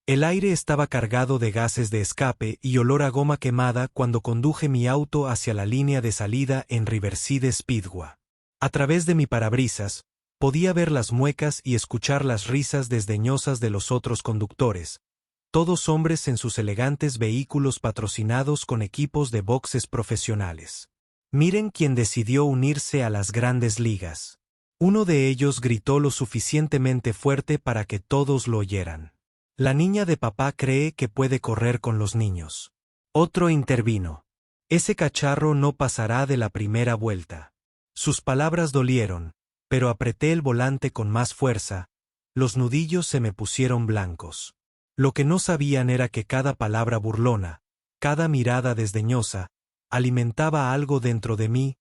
El aire estaba cargado de gases de escape y olor a goma quemada cuando conduje mi auto hacia la línea de salida en Riverside Speedway. A través de mi parabrisas, podía ver las muecas y escuchar las risas desdeñosas de los otros conductores, todos hombres en sus elegantes vehículos patrocinados con equipos de boxes profesionales. Miren quién decidió unirse a las grandes ligas. Uno de ellos gritó lo suficientemente fuerte para que todos lo oyeran. La niña de papá cree que puede correr con los niños. Otro intervino. Ese cacharro no pasará de la primera vuelta. Sus palabras dolieron, pero apreté el volante con más fuerza, los nudillos se me pusieron blancos. Lo que no sabían era que cada palabra burlona, cada mirada desdeñosa, alimentaba algo dentro de mí,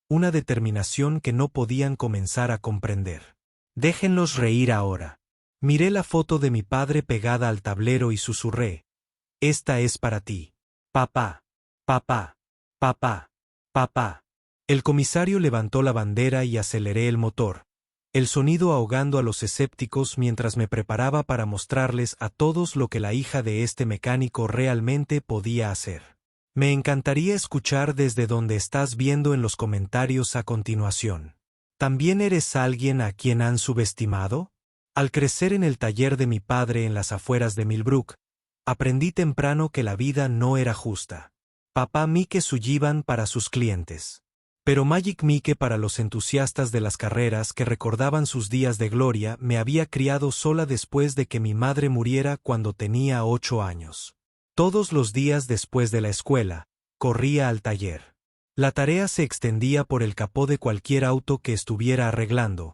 una determinación que no podían comenzar a comprender. Déjenlos reír ahora. Miré la foto de mi padre pegada al tablero y susurré. Esta es para ti. Papá. Papá. Papá. Papá. El comisario levantó la bandera y aceleré el motor, el sonido ahogando a los escépticos mientras me preparaba para mostrarles a todos lo que la hija de este mecánico realmente podía hacer. Me encantaría escuchar desde donde estás viendo en los comentarios a continuación. ¿También eres alguien a quien han subestimado? Al crecer en el taller de mi padre en las afueras de Millbrook, aprendí temprano que la vida no era justa. Papá Mike Sullivan para sus clientes. Pero Magic Mike para los entusiastas de las carreras que recordaban sus días de gloria me había criado sola después de que mi madre muriera cuando tenía 8 años. Todos los días después de la escuela, corría al taller. La tarea se extendía por el capó de cualquier auto que estuviera arreglando,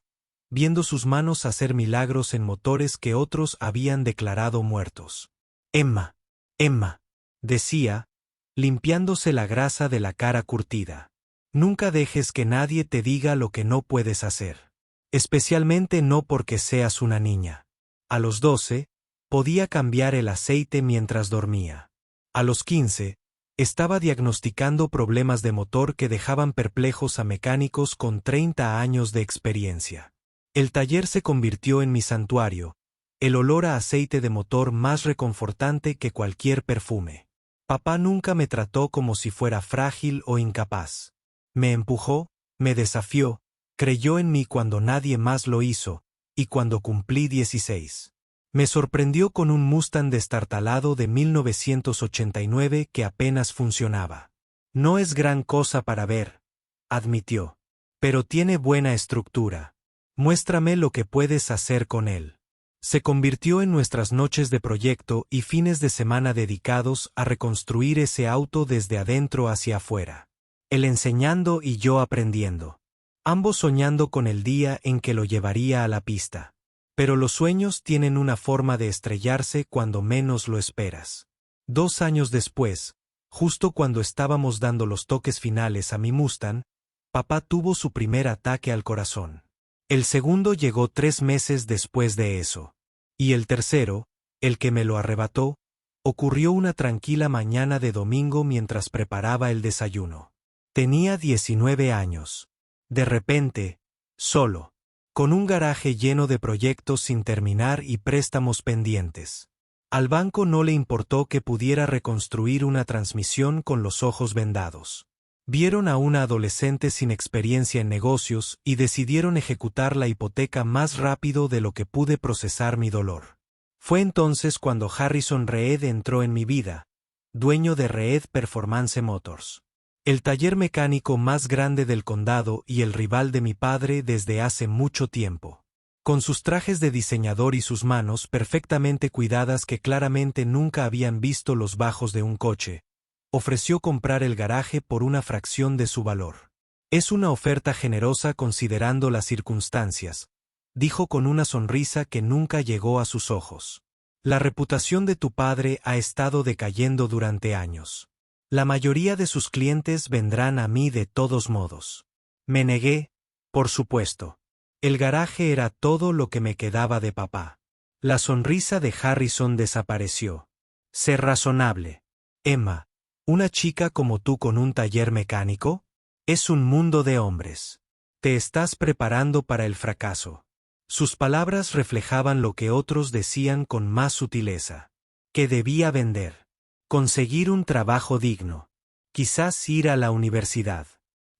viendo sus manos hacer milagros en motores que otros habían declarado muertos. Emma, Emma, decía, limpiándose la grasa de la cara curtida. Nunca dejes que nadie te diga lo que no puedes hacer. Especialmente no porque seas una niña. A los 12, podía cambiar el aceite mientras dormía. A los 15, estaba diagnosticando problemas de motor que dejaban perplejos a mecánicos con 30 años de experiencia. El taller se convirtió en mi santuario, el olor a aceite de motor más reconfortante que cualquier perfume. Papá nunca me trató como si fuera frágil o incapaz. Me empujó, me desafió, creyó en mí cuando nadie más lo hizo, y cuando cumplí 16. Me sorprendió con un Mustang destartalado de 1989 que apenas funcionaba. No es gran cosa para ver, admitió, pero tiene buena estructura. Muéstrame lo que puedes hacer con él. Se convirtió en nuestras noches de proyecto y fines de semana dedicados a reconstruir ese auto desde adentro hacia afuera. Él enseñando y yo aprendiendo. Ambos soñando con el día en que lo llevaría a la pista. Pero los sueños tienen una forma de estrellarse cuando menos lo esperas. 2 años después, justo cuando estábamos dando los toques finales a mi Mustang, papá tuvo su primer ataque al corazón. El segundo llegó 3 meses después de eso. Y el tercero, el que me lo arrebató, ocurrió una tranquila mañana de domingo mientras preparaba el desayuno. Tenía 19 años. De repente, solo, con un garaje lleno de proyectos sin terminar y préstamos pendientes. Al banco no le importó que pudiera reconstruir una transmisión con los ojos vendados. Vieron a una adolescente sin experiencia en negocios y decidieron ejecutar la hipoteca más rápido de lo que pude procesar mi dolor. Fue entonces cuando Harrison Reed entró en mi vida, dueño de Reed Performance Motors. El taller mecánico más grande del condado y el rival de mi padre desde hace mucho tiempo. Con sus trajes de diseñador y sus manos perfectamente cuidadas que claramente nunca habían visto los bajos de un coche, ofreció comprar el garaje por una fracción de su valor. Es una oferta generosa considerando las circunstancias, dijo con una sonrisa que nunca llegó a sus ojos. La reputación de tu padre ha estado decayendo durante años. La mayoría de sus clientes vendrán a mí de todos modos. Me negué, por supuesto. El garaje era todo lo que me quedaba de papá. La sonrisa de Harrison desapareció. Sé razonable. Emma, ¿una chica como tú con un taller mecánico? Es un mundo de hombres. Te estás preparando para el fracaso. Sus palabras reflejaban lo que otros decían con más sutileza. que debía vender, conseguir un trabajo digno, quizás ir a la universidad.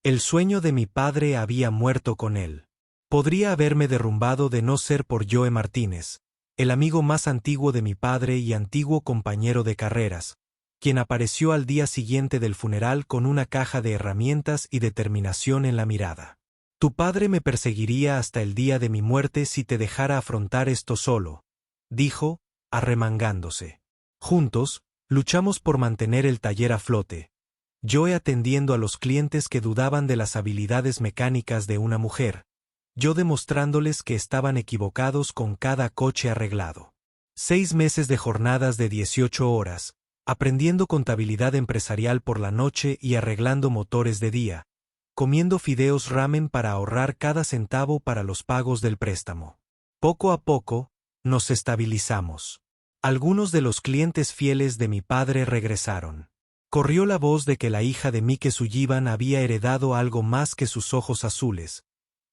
El sueño de mi padre había muerto con él. Podría haberme derrumbado de no ser por Joe Martínez, el amigo más antiguo de mi padre y antiguo compañero de carreras, quien apareció al día siguiente del funeral con una caja de herramientas y determinación en la mirada. Tu padre me perseguiría hasta el día de mi muerte si te dejara afrontar esto solo, dijo, arremangándose. Juntos, luchamos por mantener el taller a flote, Joe atendiendo a los clientes que dudaban de las habilidades mecánicas de una mujer, yo demostrándoles que estaban equivocados con cada coche arreglado. 6 meses de jornadas de 18 horas, aprendiendo contabilidad empresarial por la noche y arreglando motores de día, comiendo fideos ramen para ahorrar cada centavo para los pagos del préstamo. Poco a poco, nos estabilizamos. Algunos de los clientes fieles de mi padre regresaron. Corrió la voz de que la hija de Mike Sullivan había heredado algo más que sus ojos azules.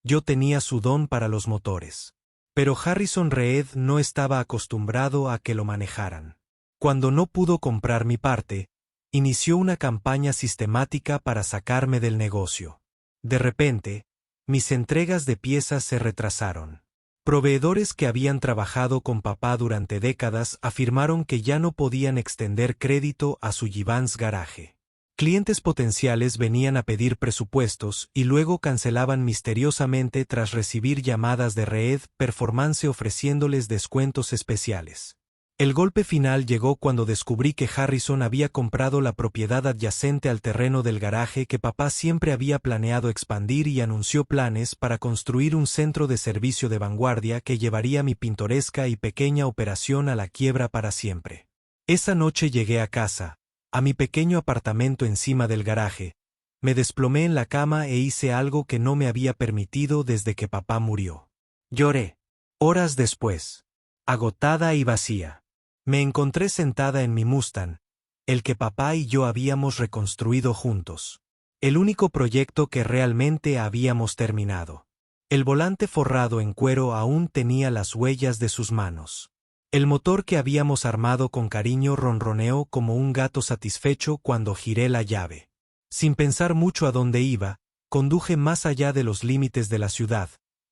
Yo tenía su don para los motores. Pero Harrison Reed no estaba acostumbrado a que lo manejaran. Cuando no pudo comprar mi parte, inició una campaña sistemática para sacarme del negocio. De repente, mis entregas de piezas se retrasaron. Proveedores que habían trabajado con papá durante décadas afirmaron que ya no podían extender crédito a su Gibbons Garage. Clientes potenciales venían a pedir presupuestos y luego cancelaban misteriosamente tras recibir llamadas de Reed Performance ofreciéndoles descuentos especiales. El golpe final llegó cuando descubrí que Harrison había comprado la propiedad adyacente al terreno del garaje que papá siempre había planeado expandir y anunció planes para construir un centro de servicio de vanguardia que llevaría mi pintoresca y pequeña operación a la quiebra para siempre. Esa noche llegué a casa, a mi pequeño apartamento encima del garaje, me desplomé en la cama e hice algo que no me había permitido desde que papá murió. Lloré. Horas después, agotada y vacía, me encontré sentada en mi Mustang, el que papá y yo habíamos reconstruido juntos. El único proyecto que realmente habíamos terminado. El volante forrado en cuero aún tenía las huellas de sus manos. El motor que habíamos armado con cariño ronroneó como un gato satisfecho cuando giré la llave. Sin pensar mucho a dónde iba, conduje más allá de los límites de la ciudad,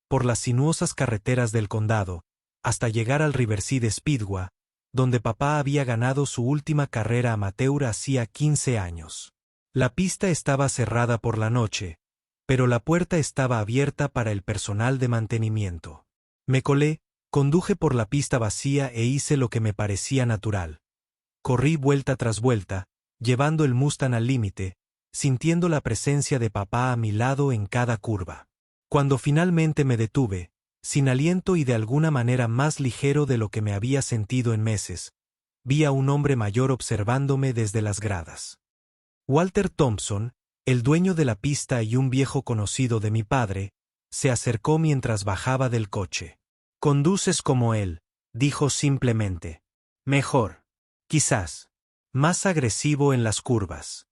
por las sinuosas carreteras del condado, hasta llegar al Riverside Speedway, donde papá había ganado su última carrera amateur hacía 15 años. La pista estaba cerrada por la noche, pero la puerta estaba abierta para el personal de mantenimiento. Me colé, conduje por la pista vacía e hice lo que me parecía natural. Corrí vuelta tras vuelta, llevando el Mustang al límite, sintiendo la presencia de papá a mi lado en cada curva. Cuando finalmente me detuve, sin aliento y de alguna manera más ligero de lo que me había sentido en meses, vi a un hombre mayor observándome desde las gradas. Walter Thompson, el dueño de la pista y un viejo conocido de mi padre, se acercó mientras bajaba del coche. «Conduces como él», dijo simplemente. «Mejor. Quizás. Más agresivo en las curvas».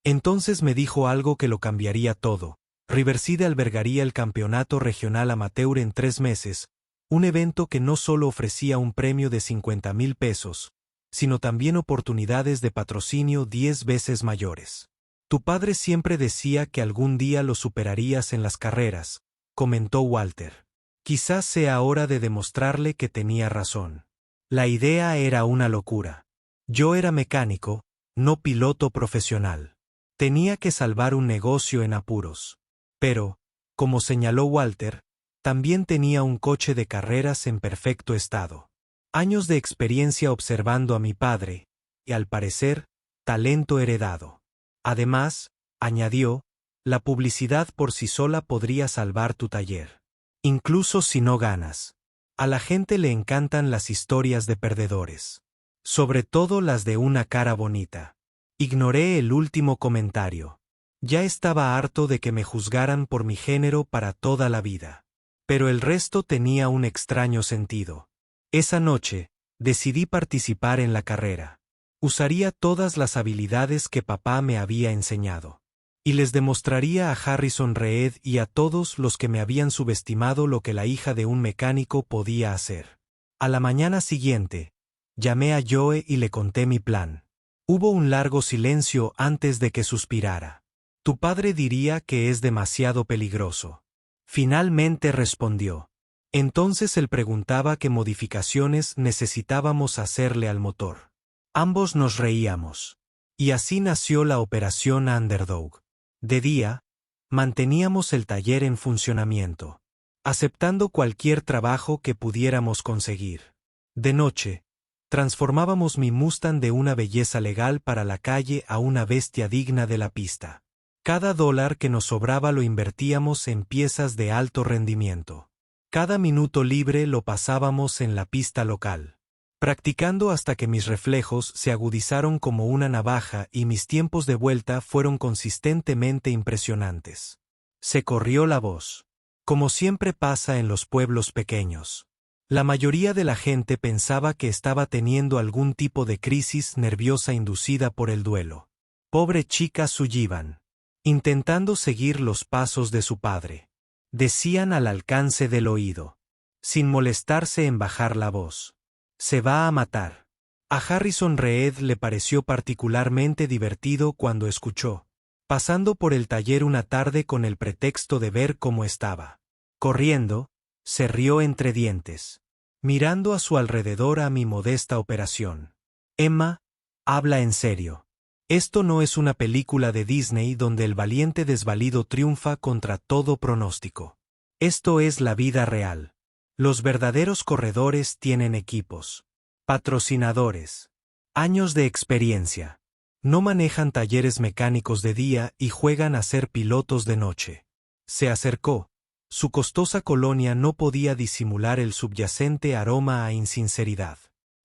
Entonces me dijo algo que lo cambiaría todo. Riverside albergaría el campeonato regional amateur en 3 meses, un evento que no solo ofrecía un premio de 50,000 pesos, sino también oportunidades de patrocinio 10 veces mayores. Tu padre siempre decía que algún día lo superarías en las carreras, comentó Walter. Quizás sea hora de demostrarle que tenía razón. La idea era una locura. Yo era mecánico, no piloto profesional. Tenía que salvar un negocio en apuros. Pero, como señaló Walter, también tenía un coche de carreras en perfecto estado. Años de experiencia observando a mi padre, y al parecer, talento heredado. Además, añadió, la publicidad por sí sola podría salvar tu taller. Incluso si no ganas. A la gente le encantan las historias de perdedores. Sobre todo las de una cara bonita. Ignoré el último comentario. Ya estaba harto de que me juzgaran por mi género para toda la vida. Pero el resto tenía un extraño sentido. Esa noche, decidí participar en la carrera. Usaría todas las habilidades que papá me había enseñado. Y les demostraría a Harrison Reed y a todos los que me habían subestimado lo que la hija de un mecánico podía hacer. A la mañana siguiente, Llamé a Joe y le conté mi plan. Hubo un largo silencio antes de que suspirara. Tu padre diría que es demasiado peligroso. Finalmente respondió. Entonces él preguntaba qué modificaciones necesitábamos hacerle al motor. Ambos nos reíamos. Y así nació la operación Underdog. De día, manteníamos el taller en funcionamiento, aceptando cualquier trabajo que pudiéramos conseguir. De noche, transformábamos mi Mustang de una belleza legal para la calle a una bestia digna de la pista. Cada dólar que nos sobraba lo invertíamos en piezas de alto rendimiento. Cada minuto libre lo pasábamos en la pista local, practicando hasta que mis reflejos se agudizaron como una navaja y mis tiempos de vuelta fueron consistentemente impresionantes. Se corrió la voz. Como siempre pasa en los pueblos pequeños. La mayoría de la gente pensaba que estaba teniendo algún tipo de crisis nerviosa inducida por el duelo. Pobre chica Sullivan. Intentando seguir los pasos de su padre. Decían al alcance del oído. Sin molestarse en bajar la voz. Se va a matar. A Harrison Reed le pareció particularmente divertido cuando escuchó. Pasando por el taller una tarde con el pretexto de ver cómo estaba. Corriendo, se rió entre dientes. Mirando a su alrededor a mi modesta operación. Emma, habla en serio. Esto no es una película de Disney donde el valiente desvalido triunfa contra todo pronóstico. Esto es la vida real. Los verdaderos corredores tienen equipos, patrocinadores, años de experiencia. No manejan talleres mecánicos de día y juegan a ser pilotos de noche. Se acercó. Su costosa colonia no podía disimular el subyacente aroma a insinceridad.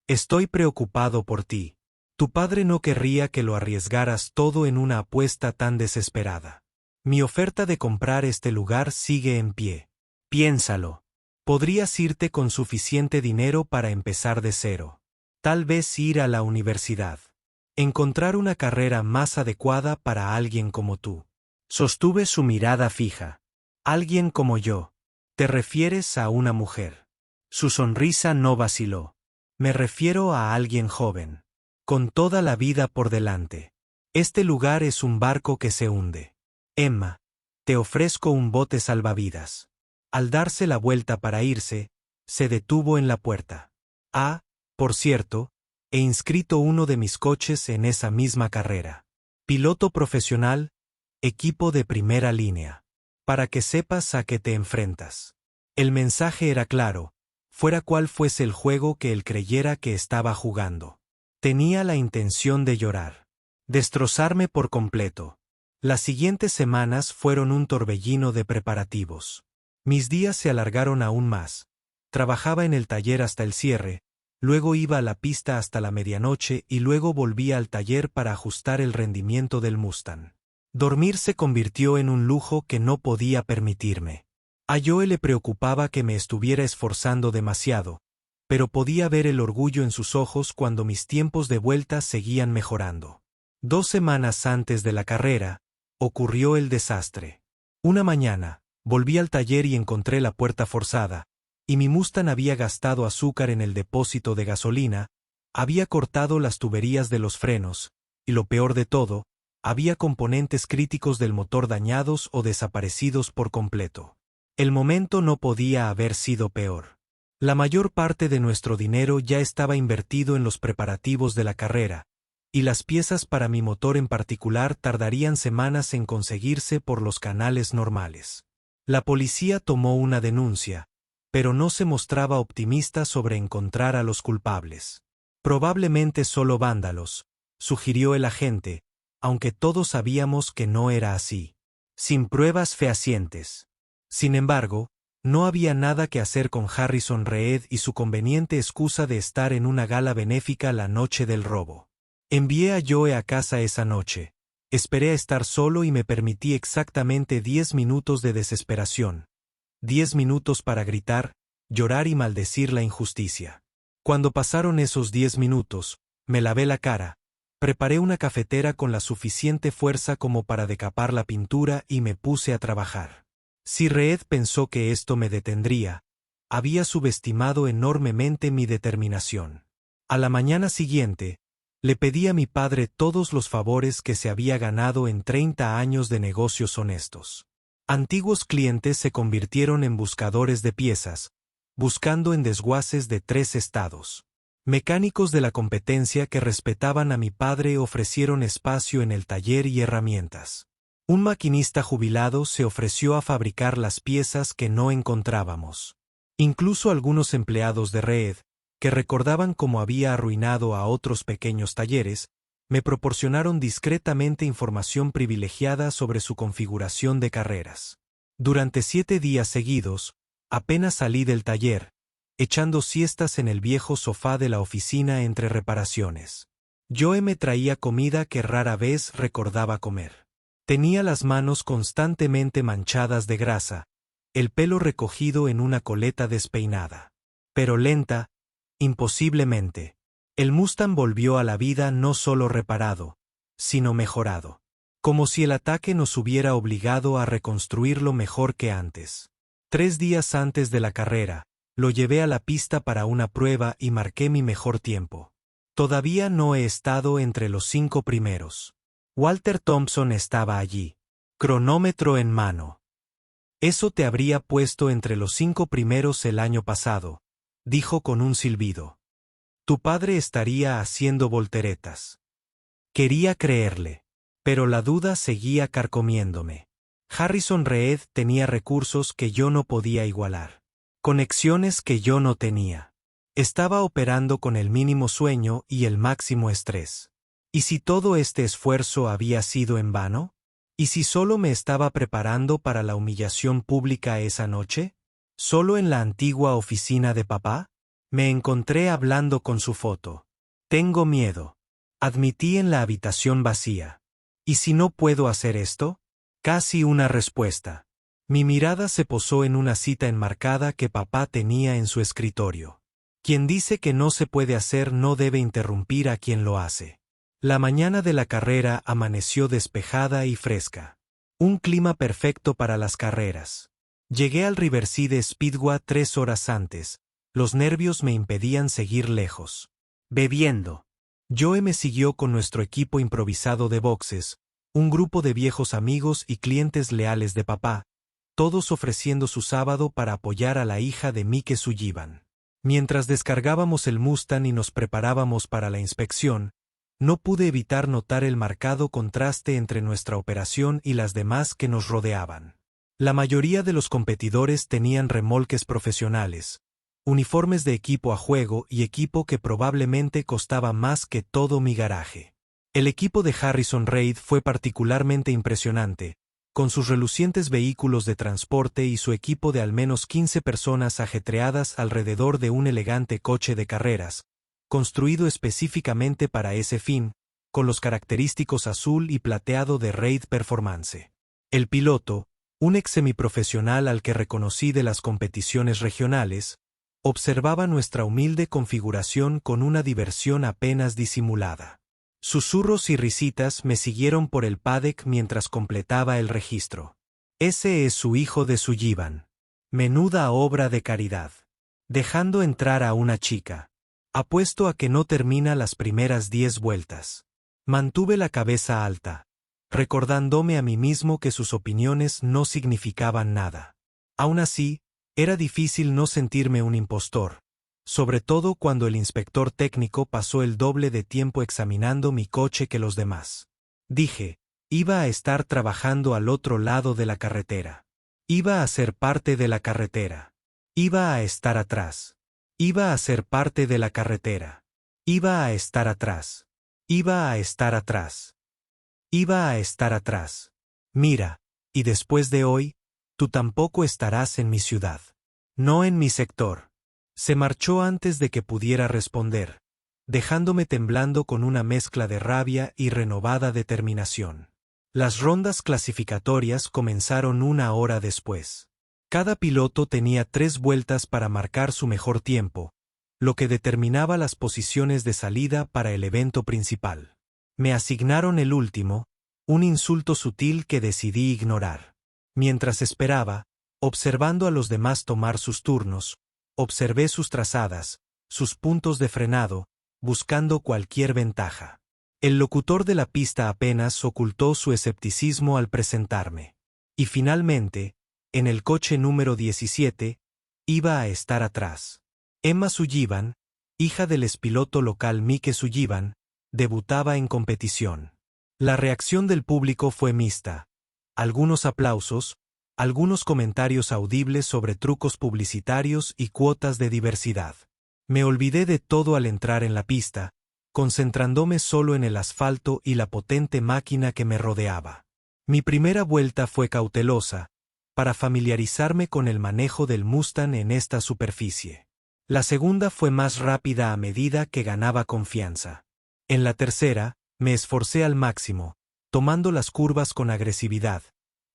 Estoy preocupado por ti. Tu padre no querría que lo arriesgaras todo en una apuesta tan desesperada. Mi oferta de comprar este lugar sigue en pie. Piénsalo. Podrías irte con suficiente dinero para empezar de cero. Tal vez ir a la universidad. Encontrar una carrera más adecuada para alguien como tú. Sostuve su mirada fija. Alguien como yo. ¿Te refieres a una mujer? Su sonrisa no vaciló. Me refiero a alguien joven. Con toda la vida por delante. Este lugar es un barco que se hunde. Emma, te ofrezco un bote salvavidas. Al darse la vuelta para irse, se detuvo en la puerta. Ah, por cierto, he inscrito uno de mis coches en esa misma carrera. Piloto profesional, equipo de primera línea. Para que sepas a qué te enfrentas. El mensaje era claro, fuera cual fuese el juego que él creyera que estaba jugando. Tenía la intención de llorar. Destrozarme por completo. Las siguientes semanas fueron un torbellino de preparativos. Mis días se alargaron aún más. Trabajaba en el taller hasta el cierre, luego iba a la pista hasta la medianoche y luego volvía al taller para ajustar el rendimiento del Mustang. Dormir se convirtió en un lujo que no podía permitirme. A Joe le preocupaba que me estuviera esforzando demasiado, pero podía ver el orgullo en sus ojos cuando mis tiempos de vuelta seguían mejorando. 2 semanas antes de la carrera, ocurrió el desastre. Una mañana, volví al taller y encontré la puerta forzada, y mi Mustang había gastado azúcar en el depósito de gasolina, había cortado las tuberías de los frenos, y lo peor de todo, había componentes críticos del motor dañados o desaparecidos por completo. El momento no podía haber sido peor. La mayor parte de nuestro dinero ya estaba invertido en los preparativos de la carrera, y las piezas para mi motor en particular tardarían semanas en conseguirse por los canales normales. La policía tomó una denuncia, pero no se mostraba optimista sobre encontrar a los culpables. Probablemente solo vándalos, sugirió el agente, aunque todos sabíamos que no era así. Sin pruebas fehacientes. Sin embargo, no había nada que hacer con Harrison Reed y su conveniente excusa de estar en una gala benéfica la noche del robo. Envié a Joe a casa esa noche. Esperé a estar solo y me permití exactamente 10 minutos de desesperación. 10 minutos para gritar, llorar y maldecir la injusticia. Cuando pasaron esos 10 minutos, me lavé la cara, preparé una cafetera con la suficiente fuerza como para decapar la pintura y me puse a trabajar. Si Reed pensó que esto me detendría, había subestimado enormemente mi determinación. A la mañana siguiente, le pedí a mi padre todos los favores que se había ganado en 30 años de negocios honestos. Antiguos clientes se convirtieron en buscadores de piezas, buscando en desguaces de 3 estados. Mecánicos de la competencia que respetaban a mi padre ofrecieron espacio en el taller y herramientas. Un maquinista jubilado se ofreció a fabricar las piezas que no encontrábamos. Incluso algunos empleados de Reed, que recordaban cómo había arruinado a otros pequeños talleres, me proporcionaron discretamente información privilegiada sobre su configuración de carreras. Durante 7 días seguidos, apenas salí del taller, echando siestas en el viejo sofá de la oficina entre reparaciones. Joe me traía comida que rara vez recordaba comer. Tenía las manos constantemente manchadas de grasa, el pelo recogido en una coleta despeinada. Pero lenta, imposiblemente, el Mustang volvió a la vida no solo reparado, sino mejorado. Como si el ataque nos hubiera obligado a reconstruirlo mejor que antes. 3 días antes de la carrera, lo llevé a la pista para una prueba y marqué mi mejor tiempo. Todavía no he estado entre los 5 primeros. Walter Thompson estaba allí, cronómetro en mano. Eso te habría puesto entre los 5 primeros el año pasado, dijo con un silbido. Tu padre estaría haciendo volteretas. Quería creerle, pero la duda seguía carcomiéndome. Harrison Reed tenía recursos que yo no podía igualar. Conexiones que yo no tenía. Estaba operando con el mínimo sueño y el máximo estrés. ¿Y si todo este esfuerzo había sido en vano? ¿Y si solo me estaba preparando para la humillación pública esa noche? ¿Solo en la antigua oficina de papá? Me encontré hablando con su foto. Tengo miedo. Admití en la habitación vacía. ¿Y si no puedo hacer esto? Casi una respuesta. Mi mirada se posó en una cita enmarcada que papá tenía en su escritorio. Quien dice que no se puede hacer no debe interrumpir a quien lo hace. La mañana de la carrera amaneció despejada y fresca. Un clima perfecto para las carreras. Llegué al Riverside Speedway 3 horas antes. Los nervios me impedían seguir lejos. Bebiendo. Joe me siguió con nuestro equipo improvisado de boxes, un grupo de viejos amigos y clientes leales de papá, todos ofreciendo su sábado para apoyar a la hija de Mike Sullivan. Mientras descargábamos el Mustang y nos preparábamos para la inspección, no pude evitar notar el marcado contraste entre nuestra operación y las demás que nos rodeaban. La mayoría de los competidores tenían remolques profesionales, uniformes de equipo a juego y equipo que probablemente costaba más que todo mi garaje. El equipo de Harrison Reed fue particularmente impresionante, con sus relucientes vehículos de transporte y su equipo de al menos 15 personas ajetreadas alrededor de un elegante coche de carreras, construido específicamente para ese fin, con los característicos azul y plateado de Reed Performance. El piloto, un ex semiprofesional al que reconocí de las competiciones regionales, observaba nuestra humilde configuración con una diversión apenas disimulada. Susurros y risitas me siguieron por el paddock mientras completaba el registro. Ese es su hijo de Sullivan. Menuda obra de caridad. Dejando entrar a una chica. Apuesto a que no termina las primeras 10 vueltas. Mantuve la cabeza alta, recordándome a mí mismo que sus opiniones no significaban nada. Aún así, era difícil no sentirme un impostor, sobre todo cuando el inspector técnico pasó el doble de tiempo examinando mi coche que los demás. Dije, iba a estar trabajando al otro lado de la carretera. Iba a ser parte de la carretera. Iba a estar atrás. Iba a ser parte de la carretera. Iba a estar atrás. Iba a estar atrás. Iba a estar atrás. Mira, y después de hoy, tú tampoco estarás en mi ciudad. No en mi sector. Se marchó antes de que pudiera responder, dejándome temblando con una mezcla de rabia y renovada determinación. Las rondas clasificatorias comenzaron 1 hora después. Cada piloto tenía 3 vueltas para marcar su mejor tiempo, lo que determinaba las posiciones de salida para el evento principal. Me asignaron el último, un insulto sutil que decidí ignorar. Mientras esperaba, observando a los demás tomar sus turnos, observé sus trazadas, sus puntos de frenado, buscando cualquier ventaja. El locutor de la pista apenas ocultó su escepticismo al presentarme. Y finalmente, en el coche número 17, iba a estar atrás. Emma Sullivan, hija del expiloto local Mike Sullivan, debutaba en competición. La reacción del público fue mixta. Algunos aplausos, algunos comentarios audibles sobre trucos publicitarios y cuotas de diversidad. Me olvidé de todo al entrar en la pista, concentrándome solo en el asfalto y la potente máquina que me rodeaba. Mi primera vuelta fue cautelosa, para familiarizarme con el manejo del Mustang en esta superficie. La segunda fue más rápida a medida que ganaba confianza. En la tercera, me esforcé al máximo, tomando las curvas con agresividad,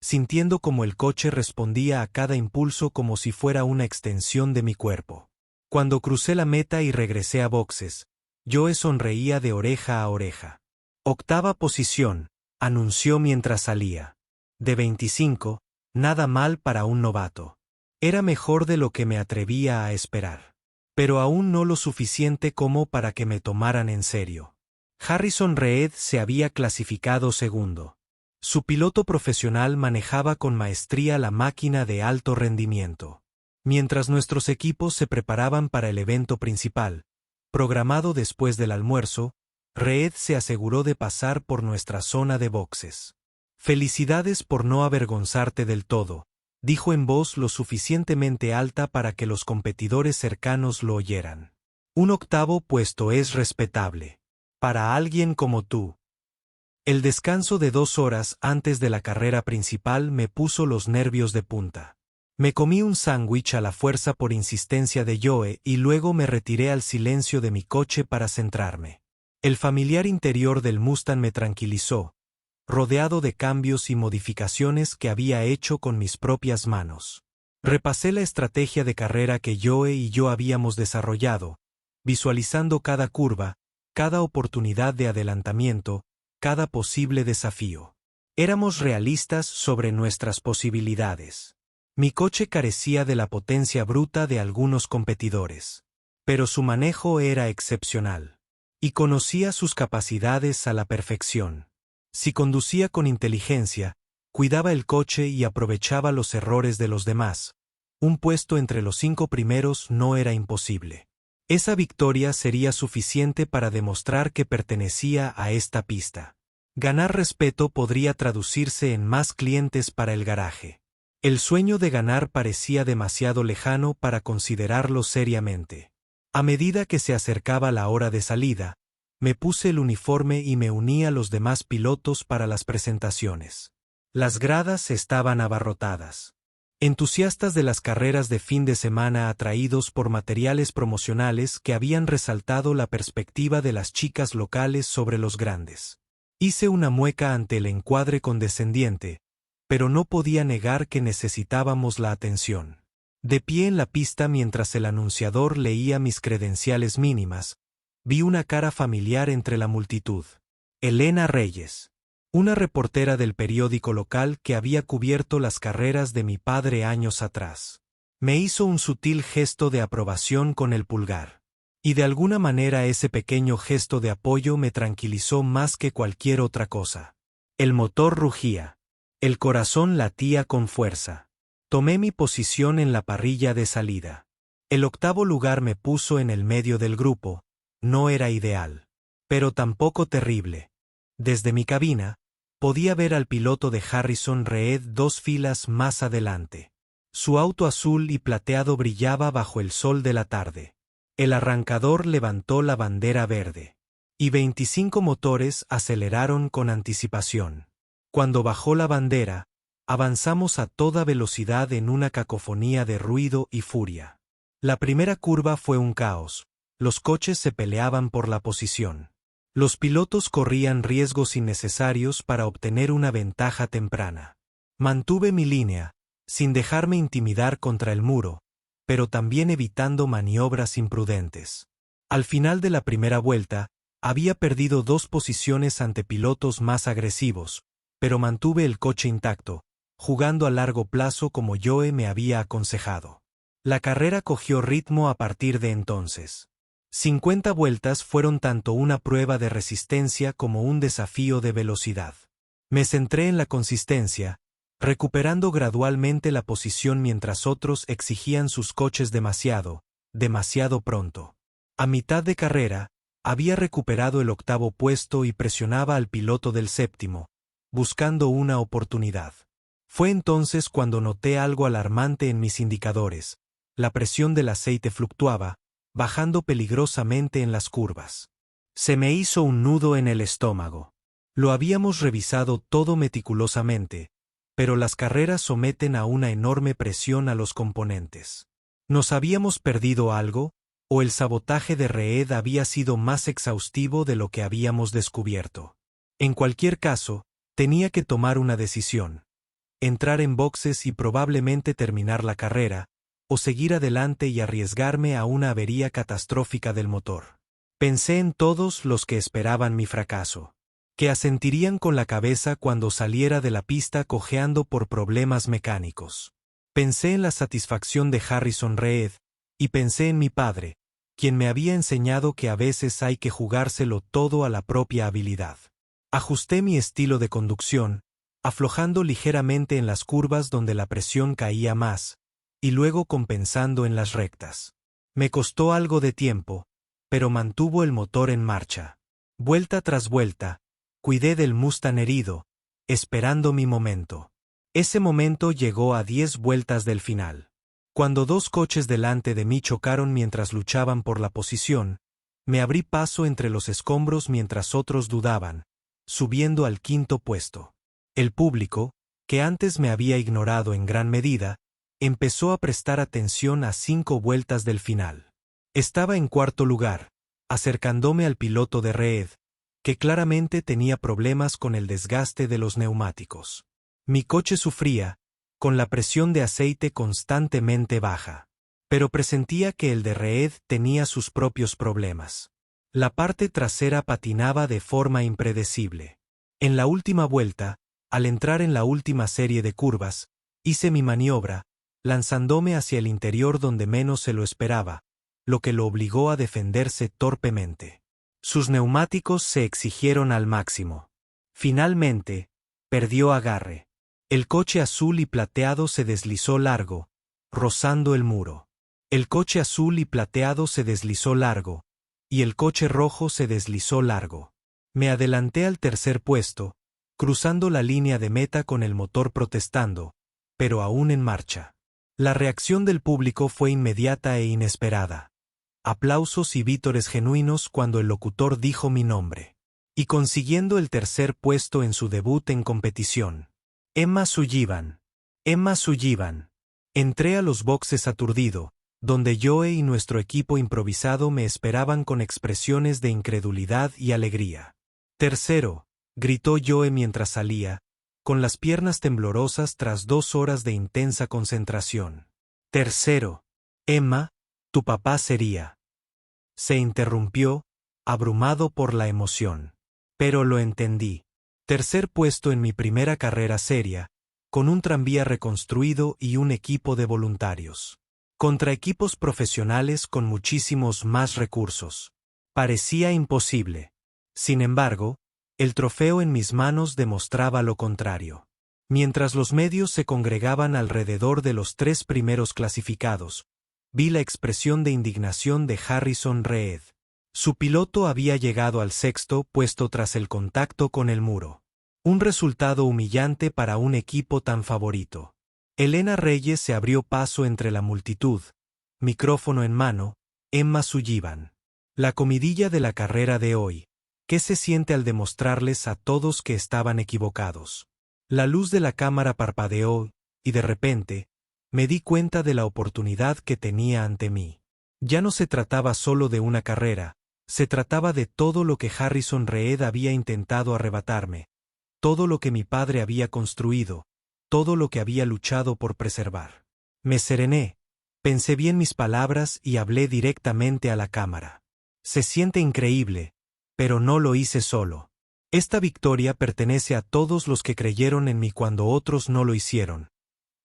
sintiendo como el coche respondía a cada impulso como si fuera una extensión de mi cuerpo. Cuando crucé la meta y regresé a boxes, Joe sonreía de oreja a oreja. Octava posición, anunció mientras salía. De 25, nada mal para un novato. Era mejor de lo que me atrevía a esperar. Pero aún no lo suficiente como para que me tomaran en serio. Harrison Reed se había clasificado segundo. Su piloto profesional manejaba con maestría la máquina de alto rendimiento. Mientras nuestros equipos se preparaban para el evento principal, programado después del almuerzo, Reed se aseguró de pasar por nuestra zona de boxes. «Felicidades por no avergonzarte del todo», dijo en voz lo suficientemente alta para que los competidores cercanos lo oyeran. «Un octavo puesto es respetable. Para alguien como tú». El descanso de 2 horas antes de la carrera principal me puso los nervios de punta. Me comí un sándwich a la fuerza por insistencia de Joe y luego me retiré al silencio de mi coche para centrarme. El familiar interior del Mustang me tranquilizó, rodeado de cambios y modificaciones que había hecho con mis propias manos. Repasé la estrategia de carrera que Joe y yo habíamos desarrollado, visualizando cada curva, cada oportunidad de adelantamiento, cada posible desafío. Éramos realistas sobre nuestras posibilidades. Mi coche carecía de la potencia bruta de algunos competidores, pero su manejo era excepcional. Y conocía sus capacidades a la perfección. Si conducía con inteligencia, cuidaba el coche y aprovechaba los errores de los demás, un puesto entre los 5 primeros no era imposible. Esa victoria sería suficiente para demostrar que pertenecía a esta pista. Ganar respeto podría traducirse en más clientes para el garaje. El sueño de ganar parecía demasiado lejano para considerarlo seriamente. A medida que se acercaba la hora de salida, me puse el uniforme y me uní a los demás pilotos para las presentaciones. Las gradas estaban abarrotadas. Entusiastas de las carreras de fin de semana atraídos por materiales promocionales que habían resaltado la perspectiva de las chicas locales sobre los grandes. Hice una mueca ante el encuadre condescendiente, pero no podía negar que necesitábamos la atención. De pie en la pista mientras el anunciador leía mis credenciales mínimas, vi una cara familiar entre la multitud. Elena Reyes, una reportera del periódico local que había cubierto las carreras de mi padre años atrás. Me hizo un sutil gesto de aprobación con el pulgar. Y de alguna manera ese pequeño gesto de apoyo me tranquilizó más que cualquier otra cosa. El motor rugía. El corazón latía con fuerza. Tomé mi posición en la parrilla de salida. El octavo lugar me puso en el medio del grupo. No era ideal, pero tampoco terrible. Desde mi cabina, podía ver al piloto de Harrison Reed 2 filas más adelante. Su auto azul y plateado brillaba bajo el sol de la tarde. El arrancador levantó la bandera verde. Y 25 motores aceleraron con anticipación. Cuando bajó la bandera, avanzamos a toda velocidad en una cacofonía de ruido y furia. La primera curva fue un caos. Los coches se peleaban por la posición. Los pilotos corrían riesgos innecesarios para obtener una ventaja temprana. Mantuve mi línea, sin dejarme intimidar contra el muro, pero también evitando maniobras imprudentes. Al final de la primera vuelta, había perdido 2 posiciones ante pilotos más agresivos, pero mantuve el coche intacto, jugando a largo plazo como Joe me había aconsejado. La carrera cogió ritmo a partir de entonces. 50 vueltas fueron tanto una prueba de resistencia como un desafío de velocidad. Me centré en la consistencia, recuperando gradualmente la posición mientras otros exigían sus coches demasiado pronto. A mitad de carrera, había recuperado el 8º puesto y presionaba al piloto del 7º, buscando una oportunidad. Fue entonces cuando noté algo alarmante en mis indicadores. La presión del aceite fluctuaba, bajando peligrosamente en las curvas. Se me hizo un nudo en el estómago. Lo habíamos revisado todo meticulosamente, pero las carreras someten a una enorme presión a los componentes. ¿Nos habíamos perdido algo, o el sabotaje de Reed había sido más exhaustivo de lo que habíamos descubierto? En cualquier caso, tenía que tomar una decisión: entrar en boxes y probablemente terminar la carrera, o seguir adelante y arriesgarme a una avería catastrófica del motor. Pensé en todos los que esperaban mi fracaso, que asentirían con la cabeza cuando saliera de la pista cojeando por problemas mecánicos. Pensé en la satisfacción de Harrison Reed, y pensé en mi padre, quien me había enseñado que a veces hay que jugárselo todo a la propia habilidad. Ajusté mi estilo de conducción, aflojando ligeramente en las curvas donde la presión caía más, y luego compensando en las rectas. Me costó algo de tiempo, pero mantuvo el motor en marcha. Vuelta tras vuelta, cuidé del Mustang herido, esperando mi momento. Ese momento llegó a 10 vueltas del final. Cuando 2 coches delante de mí chocaron mientras luchaban por la posición, me abrí paso entre los escombros mientras otros dudaban, subiendo al 5º puesto. El público, que antes me había ignorado en gran medida, empezó a prestar atención a 5 vueltas del final. Estaba en 4º lugar, acercándome al piloto de Reed, que claramente tenía problemas con el desgaste de los neumáticos. Mi coche sufría, con la presión de aceite constantemente baja. Pero presentía que el de Reed tenía sus propios problemas. La parte trasera patinaba de forma impredecible. En la última vuelta, al entrar en la última serie de curvas, hice mi maniobra, lanzándome hacia el interior donde menos se lo esperaba, lo que lo obligó a defenderse torpemente. Sus neumáticos se exigieron al máximo. Finalmente, perdió agarre. El coche azul y plateado se deslizó largo, rozando el muro. El coche azul y plateado se deslizó largo, y el coche rojo se deslizó largo. Me adelanté al 3er puesto, cruzando la línea de meta con el motor protestando, pero aún en marcha. La reacción del público fue inmediata e inesperada. Aplausos y vítores genuinos cuando el locutor dijo mi nombre. Y consiguiendo el 3er puesto en su debut en competición. Emma Sullivan. Emma Sullivan. Entré a los boxes aturdido, donde Joe y nuestro equipo improvisado me esperaban con expresiones de incredulidad y alegría. «Tercero», gritó Joe mientras salía, con las piernas temblorosas tras 2 horas de intensa concentración. «Tercero. Emma, tu papá sería». Se interrumpió, abrumado por la emoción. Pero lo entendí. 3er puesto en mi primera carrera seria, con un tranvía reconstruido y un equipo de voluntarios. Contra equipos profesionales con muchísimos más recursos. Parecía imposible. Sin embargo, el trofeo en mis manos demostraba lo contrario. Mientras los medios se congregaban alrededor de los 3 primeros clasificados, vi la expresión de indignación de Harrison Reed. Su piloto había llegado al 6º puesto tras el contacto con el muro. Un resultado humillante para un equipo tan favorito. Elena Reyes se abrió paso entre la multitud, micrófono en mano. Emma Sullivan. La comidilla de la carrera de hoy. ¿Qué se siente al demostrarles a todos que estaban equivocados? La luz de la cámara parpadeó, y de repente, me di cuenta de la oportunidad que tenía ante mí. Ya no se trataba solo de una carrera, se trataba de todo lo que Harrison Reed había intentado arrebatarme, todo lo que mi padre había construido, todo lo que había luchado por preservar. Me serené, pensé bien mis palabras y hablé directamente a la cámara. Se siente increíble, pero no lo hice solo. Esta victoria pertenece a todos los que creyeron en mí cuando otros no lo hicieron.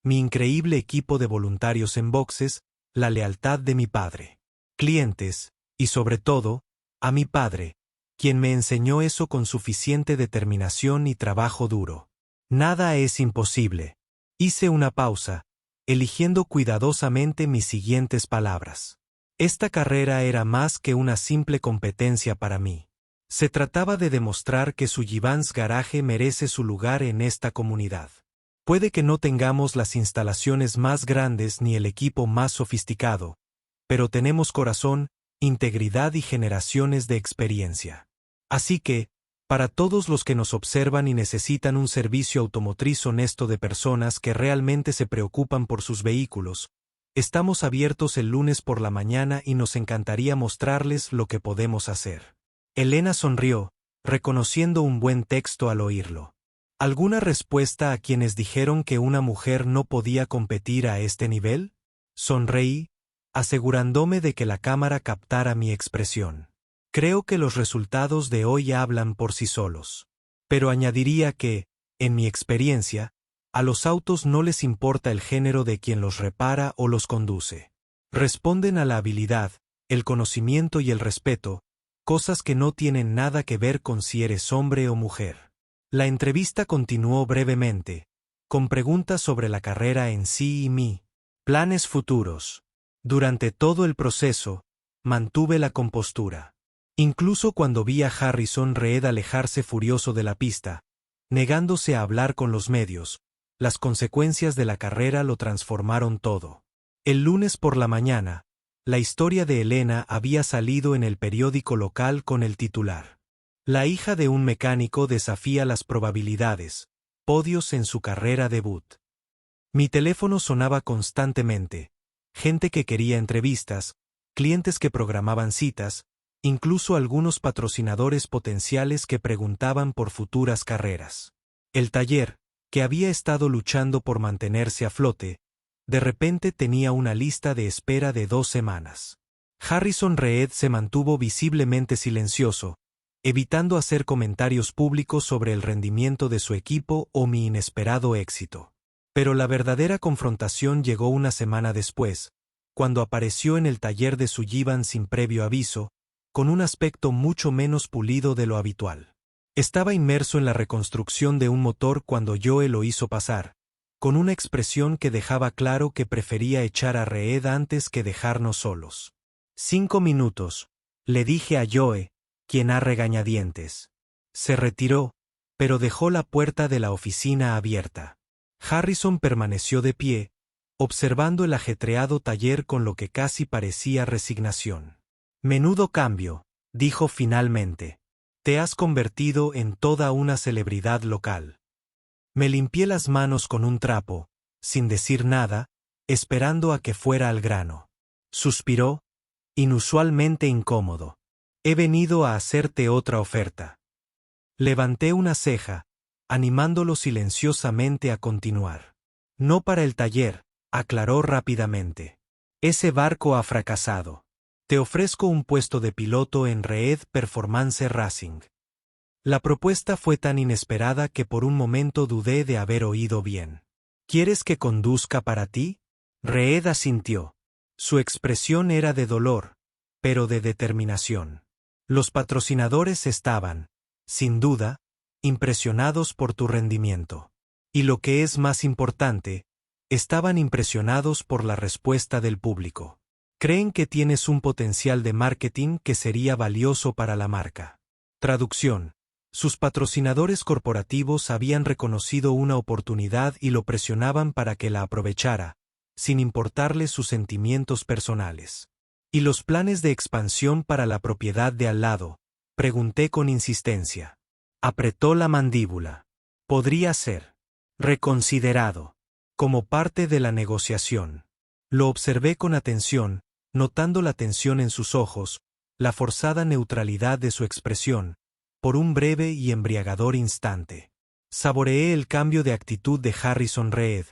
Mi increíble equipo de voluntarios en boxes, la lealtad de mi padre. Clientes, Y sobre todo, a mi padre, quien me enseñó eso con suficiente determinación y trabajo duro. Nada es imposible. Hice una pausa, eligiendo cuidadosamente mis siguientes palabras. Esta carrera era más que una simple competencia para mí. Se trataba de demostrar que Sullivans Garage merece su lugar en esta comunidad. Puede que no tengamos las instalaciones más grandes ni el equipo más sofisticado, pero tenemos corazón, integridad y generaciones de experiencia. Así que, para todos los que nos observan y necesitan un servicio automotriz honesto de personas que realmente se preocupan por sus vehículos, estamos abiertos el lunes por la mañana y nos encantaría mostrarles lo que podemos hacer. Elena sonrió, reconociendo un buen texto al oírlo. ¿Alguna respuesta a quienes dijeron que una mujer no podía competir a este nivel? Sonreí, asegurándome de que la cámara captara mi expresión. Creo que los resultados de hoy hablan por sí solos. Pero añadiría que, en mi experiencia, a los autos no les importa el género de quien los repara o los conduce. Responden a la habilidad, el conocimiento y el respeto, cosas que no tienen nada que ver con si eres hombre o mujer. La entrevista continuó brevemente, con preguntas sobre la carrera en sí y mi planes futuros. Durante todo el proceso, mantuve la compostura. Incluso cuando vi a Harrison Reed alejarse furioso de la pista, negándose a hablar con los medios, las consecuencias de la carrera lo transformaron todo. El lunes por la mañana, la historia de Elena había salido en el periódico local con el titular: La hija de un mecánico desafía las probabilidades, podios en su carrera debut. Mi teléfono sonaba constantemente, gente que quería entrevistas, clientes que programaban citas, incluso algunos patrocinadores potenciales que preguntaban por futuras carreras. El taller, que había estado luchando por mantenerse a flote, de repente tenía una lista de espera de 2 semanas. Harrison Reed se mantuvo visiblemente silencioso, evitando hacer comentarios públicos sobre el rendimiento de su equipo o mi inesperado éxito. Pero la verdadera confrontación llegó una semana después, cuando apareció en el taller de Sullivan sin previo aviso, con un aspecto mucho menos pulido de lo habitual. Estaba inmerso en la reconstrucción de un motor cuando Joe lo hizo pasar, con una expresión que dejaba claro que prefería echar a Reed antes que dejarnos solos. 5 minutos, le dije a Joe, quien a regañadientes. Se retiró, pero dejó la puerta de la oficina abierta. Harrison permaneció de pie, observando el ajetreado taller con lo que casi parecía resignación. Menudo cambio, dijo finalmente. Te has convertido en toda una celebridad local. Me limpié las manos con un trapo, sin decir nada, esperando a que fuera al grano. Suspiró, inusualmente incómodo. He venido a hacerte otra oferta. Levanté una ceja, animándolo silenciosamente a continuar. No para el taller, aclaró rápidamente. Ese barco ha fracasado. Te ofrezco un puesto de piloto en Reed Performance Racing. La propuesta fue tan inesperada que por un momento dudé de haber oído bien. ¿Quieres que conduzca para ti? Reed asintió. Su expresión era de dolor, pero de determinación. Los patrocinadores estaban, sin duda, impresionados por tu rendimiento. Y lo que es más importante, estaban impresionados por la respuesta del público. Creen que tienes un potencial de marketing que sería valioso para la marca. Traducción. Sus patrocinadores corporativos habían reconocido una oportunidad y lo presionaban para que la aprovechara, sin importarle sus sentimientos personales. ¿Y los planes de expansión para la propiedad de al lado? Pregunté con insistencia. Apretó la mandíbula. Podría ser reconsiderado, como parte de la negociación. Lo observé con atención, notando la tensión en sus ojos, la forzada neutralidad de su expresión, por un breve y embriagador instante. Saboreé el cambio de actitud de Harrison Reed,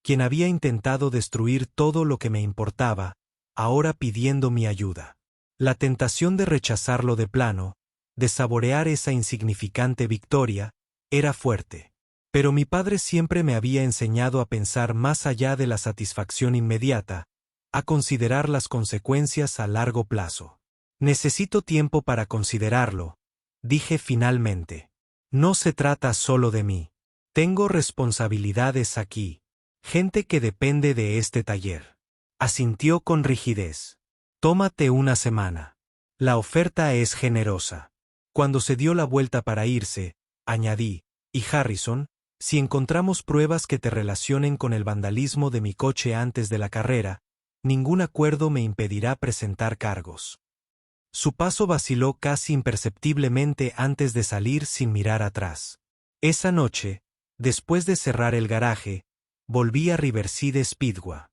quien había intentado destruir todo lo que me importaba, ahora pidiendo mi ayuda. La tentación de rechazarlo de plano, de saborear esa insignificante victoria, era fuerte. Pero mi padre siempre me había enseñado a pensar más allá de la satisfacción inmediata, a considerar las consecuencias a largo plazo. Necesito tiempo para considerarlo, dije finalmente. No se trata solo de mí. Tengo responsabilidades aquí. Gente que depende de este taller. Asintió con rigidez. Tómate una semana. La oferta es generosa. Cuando se dio la vuelta para irse, añadí, y Harrison, si encontramos pruebas que te relacionen con el vandalismo de mi coche antes de la carrera, ningún acuerdo me impedirá presentar cargos. Su paso vaciló casi imperceptiblemente antes de salir sin mirar atrás. Esa noche, después de cerrar el garaje, volví a Riverside Speedway.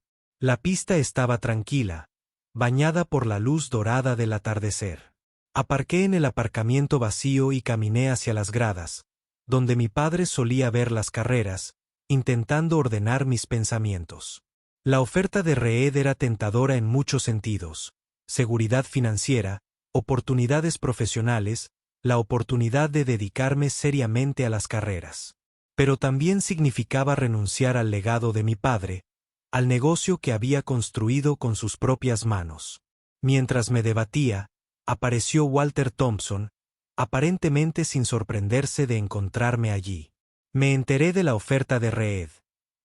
La pista estaba tranquila, bañada por la luz dorada del atardecer. Aparqué en el aparcamiento vacío y caminé hacia las gradas, donde mi padre solía ver las carreras, intentando ordenar mis pensamientos. La oferta de Reed era tentadora en muchos sentidos: seguridad financiera, oportunidades profesionales, la oportunidad de dedicarme seriamente a las carreras. Pero también significaba renunciar al legado de mi padre, al negocio que había construido con sus propias manos. Mientras me debatía, apareció Walter Thompson, aparentemente sin sorprenderse de encontrarme allí. Me enteré de la oferta de Reed,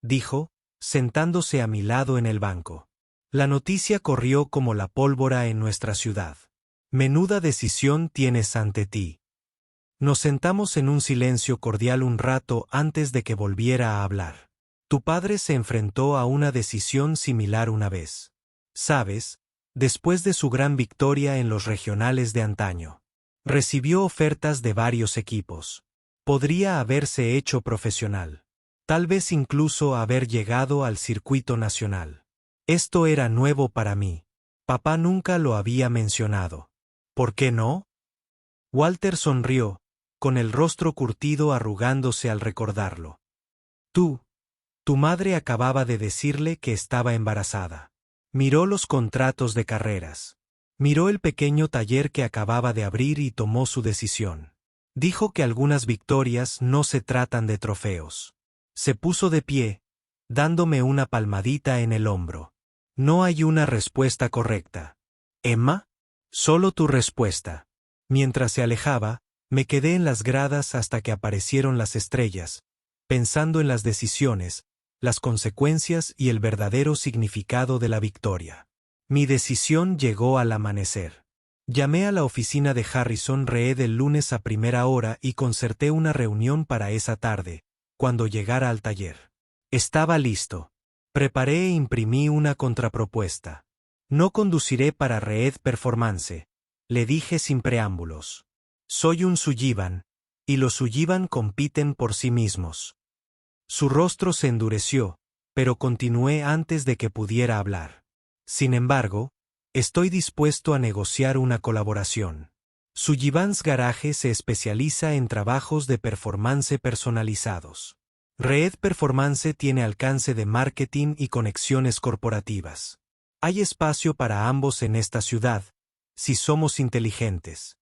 dijo, sentándose a mi lado en el banco. La noticia corrió como la pólvora en nuestra ciudad. Menuda decisión tienes ante ti. Nos sentamos en un silencio cordial un rato antes de que volviera a hablar. Tu padre se enfrentó a una decisión similar una vez. Sabes, después de su gran victoria en los regionales de antaño. Recibió ofertas de varios equipos. Podría haberse hecho profesional. Tal vez incluso haber llegado al circuito nacional. Esto era nuevo para mí. Papá nunca lo había mencionado. ¿Por qué no? Walter sonrió, con el rostro curtido arrugándose al recordarlo. Tu madre acababa de decirle que estaba embarazada. Miró los contratos de carreras. Miró el pequeño taller que acababa de abrir y tomó su decisión. Dijo que algunas victorias no se tratan de trofeos. Se puso de pie, dándome una palmadita en el hombro. No hay una respuesta correcta. Emma, solo tu respuesta. Mientras se alejaba, me quedé en las gradas hasta que aparecieron las estrellas, pensando en las decisiones, las consecuencias y el verdadero significado de la victoria. Mi decisión llegó al amanecer. Llamé a la oficina de Harrison Reed el lunes a primera hora y concerté una reunión para esa tarde, cuando llegara al taller. Estaba listo. Preparé e imprimí una contrapropuesta. No conduciré para Reed Performance, le dije sin preámbulos. Soy un Sullivan, y los Sullivan compiten por sí mismos. Su rostro se endureció, pero continué antes de que pudiera hablar. Sin embargo, estoy dispuesto a negociar una colaboración. Sullivan's Garage se especializa en trabajos de performance personalizados. Reed Performance tiene alcance de marketing y conexiones corporativas. Hay espacio para ambos en esta ciudad, si somos inteligentes.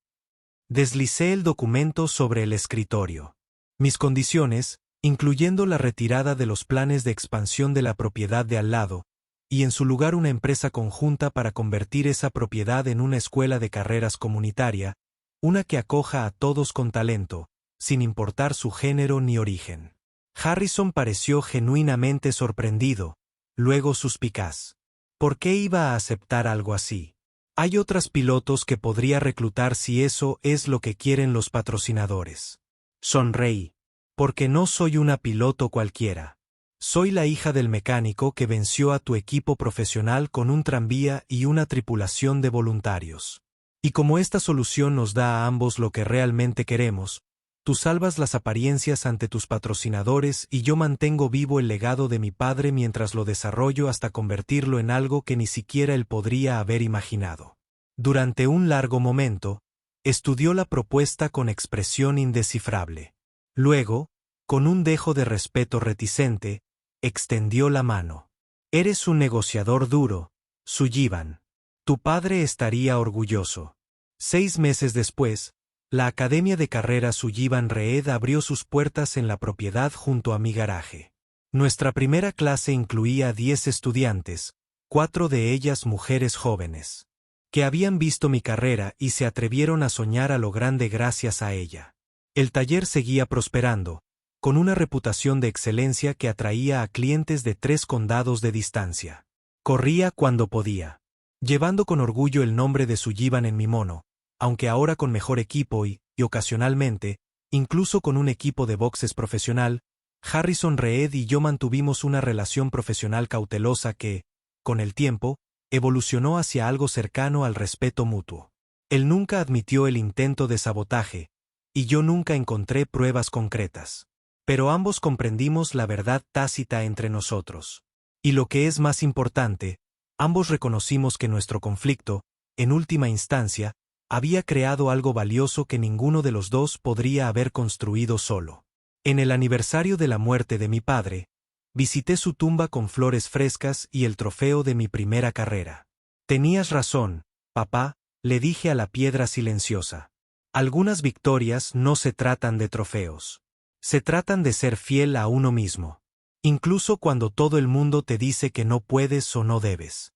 Deslicé el documento sobre el escritorio. Mis condiciones, incluyendo la retirada de los planes de expansión de la propiedad de al lado, y en su lugar una empresa conjunta para convertir esa propiedad en una escuela de carreras comunitaria, una que acoja a todos con talento, sin importar su género ni origen. Harrison pareció genuinamente sorprendido, luego suspicaz. ¿Por qué iba a aceptar algo así? Hay otras pilotos que podría reclutar si eso es lo que quieren los patrocinadores. Sonreí. Porque no soy una piloto cualquiera. Soy la hija del mecánico que venció a tu equipo profesional con un tranvía y una tripulación de voluntarios. Y como esta solución nos da a ambos lo que realmente queremos, tú salvas las apariencias ante tus patrocinadores y yo mantengo vivo el legado de mi padre mientras lo desarrollo hasta convertirlo en algo que ni siquiera él podría haber imaginado. Durante un largo momento, estudió la propuesta con expresión indescifrable. Luego, con un dejo de respeto reticente, extendió la mano. Eres un negociador duro, Sullivan. Tu padre estaría orgulloso. 6 meses después, la Academia de Carreras Sullivan Reed abrió sus puertas en la propiedad junto a mi garaje. Nuestra primera clase incluía 10 estudiantes, 4 de ellas mujeres jóvenes. que habían visto mi carrera y se atrevieron a soñar a lo grande gracias a ella. El taller seguía prosperando, con una reputación de excelencia que atraía a clientes de 3 condados de distancia. Corría cuando podía, llevando con orgullo el nombre de Sullivan en mi mono, aunque ahora con mejor equipo y ocasionalmente, incluso con un equipo de boxes profesional, Harrison Reed y yo mantuvimos una relación profesional cautelosa que, con el tiempo, evolucionó hacia algo cercano al respeto mutuo. Él nunca admitió el intento de sabotaje, y yo nunca encontré pruebas concretas. Pero ambos comprendimos la verdad tácita entre nosotros. Y lo que es más importante, ambos reconocimos que nuestro conflicto, en última instancia, había creado algo valioso que ninguno de los dos podría haber construido solo. En el aniversario de la muerte de mi padre, visité su tumba con flores frescas y el trofeo de mi primera carrera. Tenías razón, papá, le dije a la piedra silenciosa. Algunas victorias no se tratan de trofeos. Se tratan de ser fiel a uno mismo. Incluso cuando todo el mundo te dice que no puedes o no debes.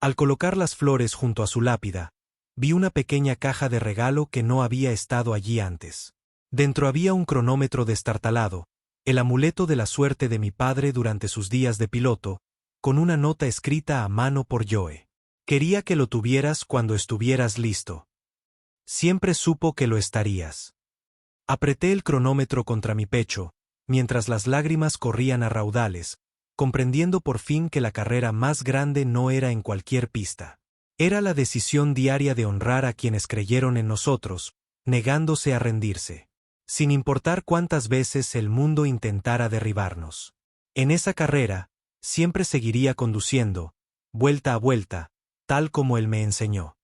Al colocar las flores junto a su lápida, vi una pequeña caja de regalo que no había estado allí antes. Dentro había un cronómetro destartalado, el amuleto de la suerte de mi padre durante sus días de piloto, con una nota escrita a mano por Joe. Quería que lo tuvieras cuando estuvieras listo. Siempre supo que lo estarías. Apreté el cronómetro contra mi pecho, mientras las lágrimas corrían a raudales, comprendiendo por fin que la carrera más grande no era en cualquier pista. Era la decisión diaria de honrar a quienes creyeron en nosotros, negándose a rendirse. Sin importar cuántas veces el mundo intentara derribarnos. En esa carrera, siempre seguiría conduciendo, vuelta a vuelta, tal como él me enseñó.